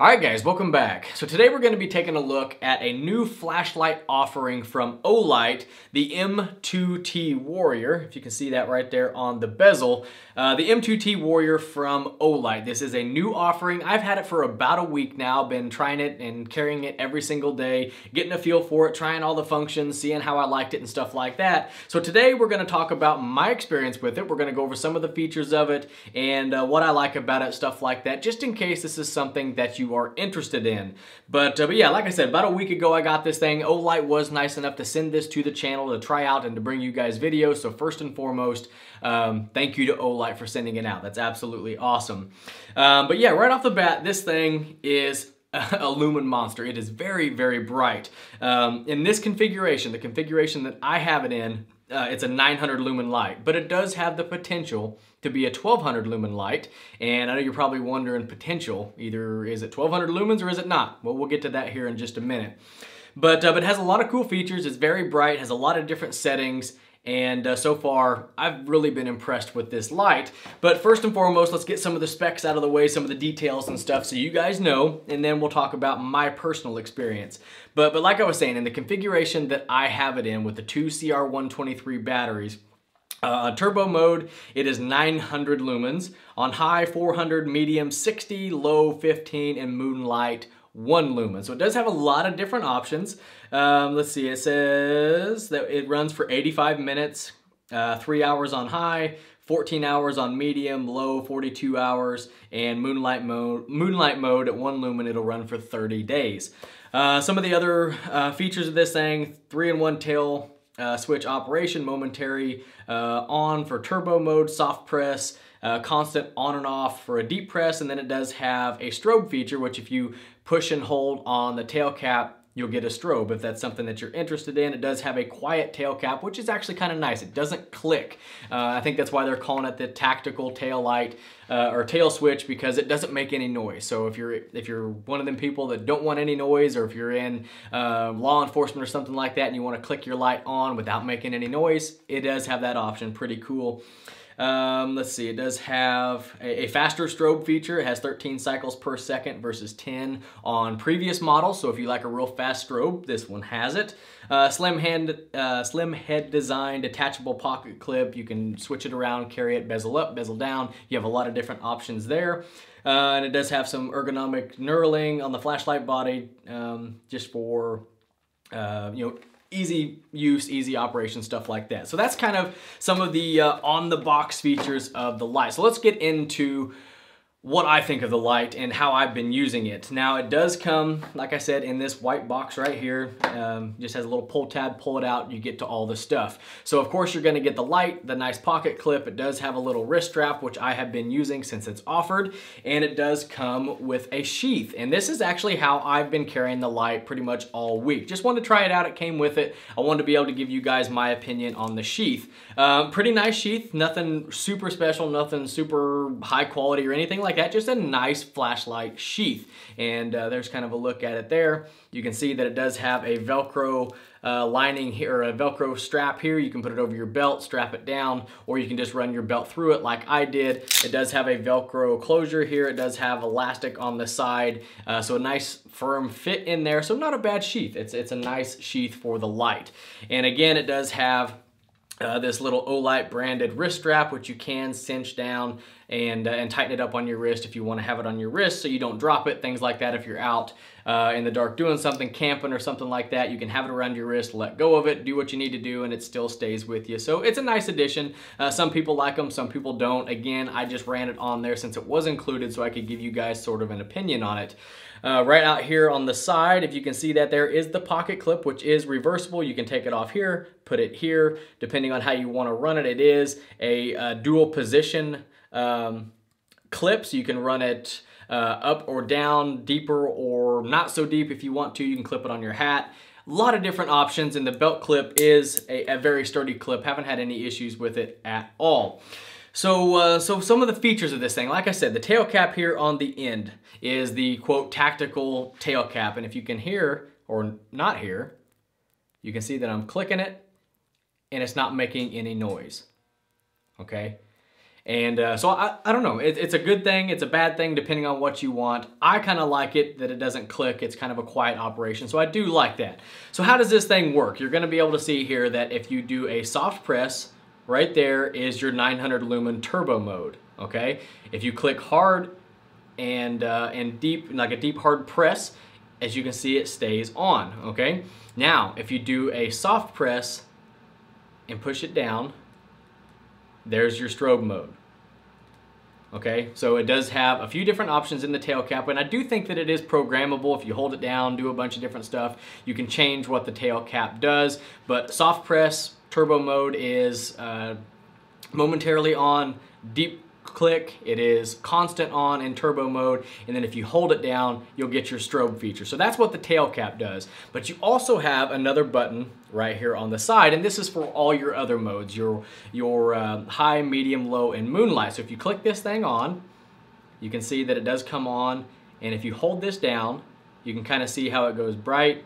Alright guys, welcome back. So today we're going to be taking a look at a new flashlight offering from Olight, the M2T Warrior. If you can see that right there on the bezel. The M2T Warrior from Olight. This is a new offering. I've had it for about a week now. Been trying it and carrying it every single day, getting a feel for it, trying all the functions, seeing how I liked it and stuff like that. So today we're going to talk about my experience with it. We're going to go over some of the features of it and what I like about it, stuff like that, just in case this is something that you are interested in. But yeah, like I said, about a week ago I got this thing. Olight was nice enough to send this to the channel to try out and to bring you guys videos. So first and foremost, thank you to Olight for sending it out. That's absolutely awesome. But yeah, right off the bat, this thing is a lumen monster. It is very, very bright. In this configuration, the configuration that I have it in, it's a 900 lumen light, but it does have the potential to be a 1200 lumen light. And I know you're probably wondering, potential, either is it 1200 lumens or is it not? Well, we'll get to that here in just a minute. But it has a lot of cool features. It's very bright, has a lot of different settings. And so far, I've really been impressed with this light. But first and foremost, let's get some of the specs out of the way, some of the details and stuff so you guys know, and then we'll talk about my personal experience. But like I was saying, in the configuration that I have it in with the two CR123 batteries, turbo mode, it is 900 lumens. On high, 400, medium, 60, low, 15, and moonlight, 1 lumen. So it does have a lot of different options. Let's see, it says that it runs for 85 minutes, 3 hours on high, 14 hours on medium, low 42 hours, and moonlight mode at 1 lumen, it'll run for 30 days. Some of the other features of this thing, 3-in-1 tail switch operation, momentary on for turbo mode, soft press, constant on and off for a deep press, and then it does have a strobe feature, which if you push and hold on the tail cap, you'll get a strobe if that's something that you're interested in. It does have a quiet tail cap, which is actually kind of nice. It doesn't click. I think that's why they're calling it the tactical tail light or tail switch, because it doesn't make any noise. So if you're one of them people that don't want any noise, or if you're in law enforcement or something like that and you want to click your light on without making any noise, it does have that option. Pretty cool. Let's see, it does have a faster strobe feature. It has 13 cycles per second versus 10 on previous models. So if you like a real fast strobe, this one has it. Slim head design, detachable pocket clip. You can switch it around, carry it, bezel up, bezel down. You have a lot of different options there. And it does have some ergonomic knurling on the flashlight body, just for, easy use, easy operation, stuff like that. So that's kind of some of the on-the-box features of the light. So let's get into what I think of the light and how I've been using it. Now it does come, like I said, in this white box right here. Just has a little pull tab, pull it out, you get to all the stuff. So of course you're gonna get the light, the nice pocket clip. It does have a little wrist strap, which I have been using since it's offered. And it does come with a sheath. And this is actually how I've been carrying the light pretty much all week. Just wanted to try it out, it came with it. I wanted to be able to give you guys my opinion on the sheath. Pretty nice sheath, nothing super special, nothing super high quality or anything like that, just a nice flashlight sheath. And there's kind of a look at it there. You can see that it does have a Velcro lining here, or a Velcro strap here. You can put it over your belt, strap it down, or you can just run your belt through it like I did. It does have a Velcro closure here. It does have elastic on the side, so a nice firm fit in there. So not a bad sheath. It's a nice sheath for the light. And again, it does have this little Olight branded wrist strap, which you can cinch down and tighten it up on your wrist if you want to have it on your wrist so you don't drop it, things like that. If you're out in the dark doing something, camping or something like that, you can have it around your wrist, let go of it, do what you need to do, and it still stays with you. So it's a nice addition. Some people like them, some people don't. Again, I just ran it on there since it was included so I could give you guys sort of an opinion on it. Right out here on the side, if you can see that, there is the pocket clip, which is reversible. You can take it off here, put it here, depending on how you want to run it. It is a dual position clip, so you can run it up or down, deeper or not so deep if you want to. You can clip it on your hat. A lot of different options, and the belt clip is a very sturdy clip. Haven't had any issues with it at all. So some of the features of this thing, like I said, the tail cap here on the end is the quote tactical tail cap. And if you can hear or not hear, you can see that I'm clicking it and it's not making any noise. Okay. And so I don't know, it's a good thing, it's a bad thing depending on what you want. I kind of like it that it doesn't click, it's kind of a quiet operation, so I do like that. So how does this thing work? You're gonna be able to see here that if you do a soft press, right there is your 900 lumen turbo mode, okay? If you click hard and deep, like a deep hard press, as you can see it stays on, okay? Now, if you do a soft press and push it down, there's your strobe mode. Okay, so it does have a few different options in the tail cap, and I do think that it is programmable. If you hold it down, do a bunch of different stuff, you can change what the tail cap does. But soft press, turbo mode is momentarily on, deep click, it is constant on in turbo mode, and then if you hold it down, you'll get your strobe feature. So that's what the tail cap does. But you also have another button right here on the side, and this is for all your other modes, your high, medium, low, and moonlight. So if you click this thing on, you can see that it does come on, and if you hold this down, you can kind of see how it goes bright.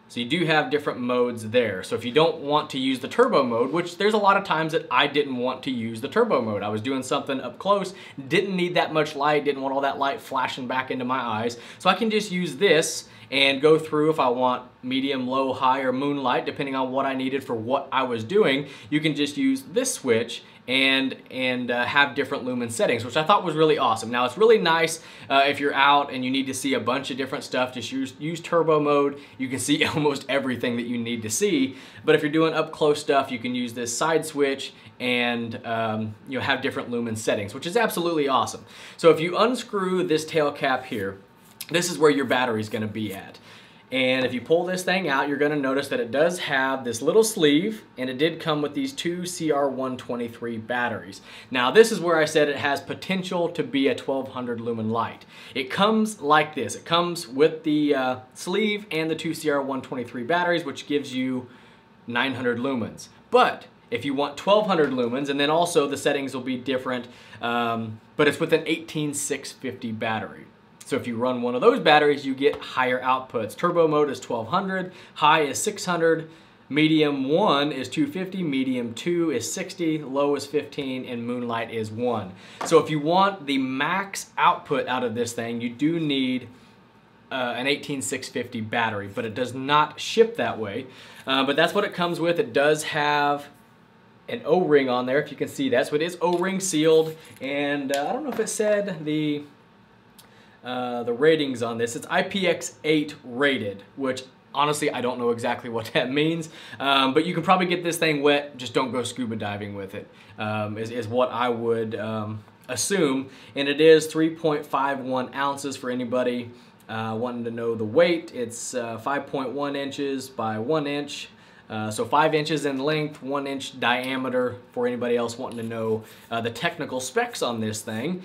So you do have different modes there. So if you don't want to use the turbo mode, which there's a lot of times that I didn't want to use the turbo mode. I was doing something up close, didn't need that much light, didn't want all that light flashing back into my eyes. So I can just use this and go through if I want medium, low, high, or moonlight, depending on what I needed for what I was doing. You can just use this switch and have different lumen settings, which I thought was really awesome. Now it's really nice if you're out and you need to see a bunch of different stuff, just use turbo mode. You can see almost everything that you need to see. But if you're doing up close stuff, you can use this side switch and have different lumen settings, which is absolutely awesome. So if you unscrew this tail cap here, this is where your battery is going to be at. And if you pull this thing out, you're going to notice that it does have this little sleeve, and it did come with these two CR123 batteries. Now this is where I said it has potential to be a 1200 lumen light. It comes like this. It comes with the sleeve and the two CR123 batteries, which gives you 900 lumens. But if you want 1200 lumens, and then also the settings will be different, but it's with an 18650 battery. So if you run one of those batteries, you get higher outputs. Turbo mode is 1200, high is 600, medium 1 is 250, medium 2 is 60, low is 15, and moonlight is 1. So if you want the max output out of this thing, you do need an 18650 battery, but it does not ship that way. But that's what it comes with. It does have an O-ring on there, if you can see that. So it is O-ring sealed, and I don't know if it said the ratings on this. It's IPX8 rated, which honestly I don't know exactly what that means, but you can probably get this thing wet, just don't go scuba diving with it, is what I would assume. And it is 3.51 ounces for anybody wanting to know the weight. It's 5.1 inches by 1 inch. So 5 inches in length, 1 inch diameter for anybody else wanting to know the technical specs on this thing.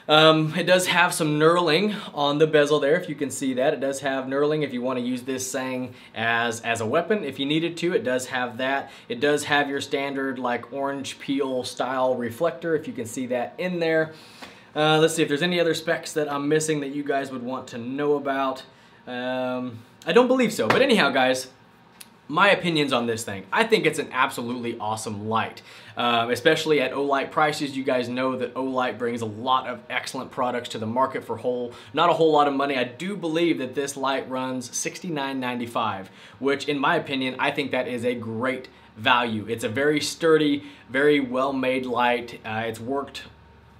It does have some knurling on the bezel there, if you can see that. It does have knurling if you want to use this thing as a weapon. If you needed to, it does have that. It does have your standard like orange peel style reflector, if you can see that in there. Let's see if there's any other specs that I'm missing that you guys would want to know about. I don't believe so, but anyhow guys, my opinions on this thing. I think it's an absolutely awesome light, especially at Olight prices. You guys know that Olight brings a lot of excellent products to the market for not a whole lot of money. I do believe that this light runs $69.95, which in my opinion, I think that is a great value. It's a very sturdy, very well-made light. It's worked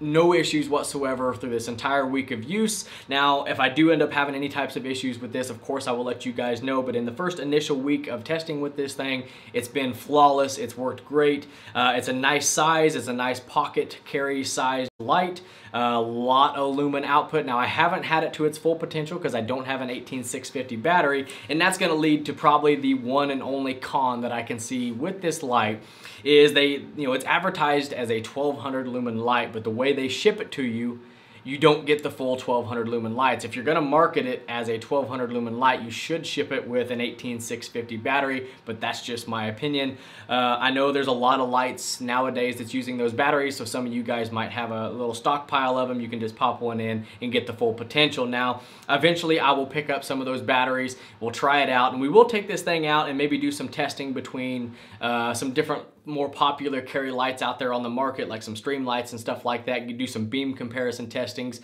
no issues whatsoever through this entire week of use. Now, if I do end up having any types of issues with this, of course I will let you guys know, but in the first initial week of testing with this thing, it's been flawless. It's worked great. It's a nice size. It's a nice pocket carry size light. A lot of lumen output. Now, I haven't had it to its full potential because I don't have an 18650 battery, and that's going to lead to probably the one and only con that I can see with this light is it's advertised as a 1200 lumen light, but the way they ship it to you, you don't get the full 1200 lumen lights. If you're going to market it as a 1200 lumen light, you should ship it with an 18650 battery, but that's just my opinion. I know there's a lot of lights nowadays that's using those batteries, so some of you guys might have a little stockpile of them. You can just pop one in and get the full potential. Now, eventually I will pick up some of those batteries. We'll try it out, and we will take this thing out and maybe do some testing between some different more popular carry lights out there on the market, like some stream lights and stuff like that. You can do some beam comparison testings.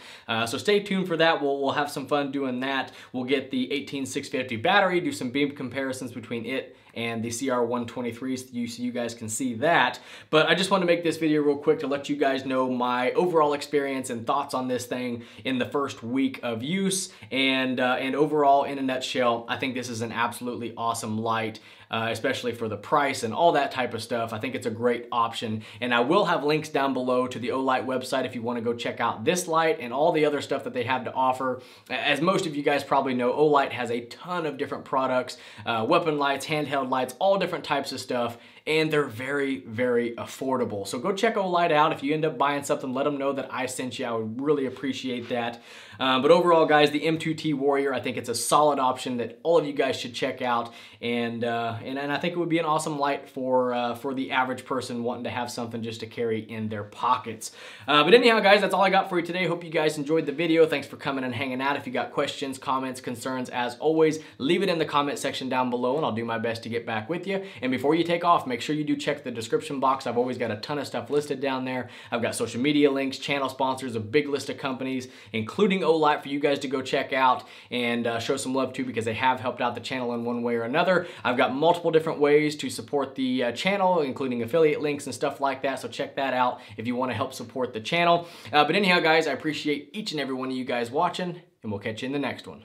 So stay tuned for that. We'll have some fun doing that. We'll get the 18650 battery, do some beam comparisons between it and the CR123 so you guys can see that. But I just want to make this video real quick to let you guys know my overall experience and thoughts on this thing in the first week of use. And overall, in a nutshell, I think this is an absolutely awesome light. Especially for the price and all that type of stuff. I think it's a great option, and I will have links down below to the Olight website if you want to go check out this light and all the other stuff that they have to offer. As most of you guys probably know, Olight has a ton of different products, weapon lights, handheld lights, all different types of stuff, and they're very, very affordable. So go check Olight out. If you end up buying something, let them know that I sent you. I would really appreciate that. But overall, guys, the M2T Warrior, I think it's a solid option that all of you guys should check out, and I think it would be an awesome light for the average person wanting to have something just to carry in their pockets. But anyhow, guys, that's all I got for you today. Hope you guys enjoyed the video. Thanks for coming and hanging out. If you got questions, comments, concerns, as always, leave it in the comment section down below, and I'll do my best to get back with you. And before you take off, make sure you do check the description box. I've always got a ton of stuff listed down there. I've got social media links, channel sponsors, a big list of companies, including Olight, for you guys to go check out and show some love to, because they have helped out the channel in one way or another. I've got multiple different ways to support the channel, including affiliate links and stuff like that, so check that out if you want to help support the channel. But anyhow, guys, I appreciate each and every one of you guys watching, and we'll catch you in the next one.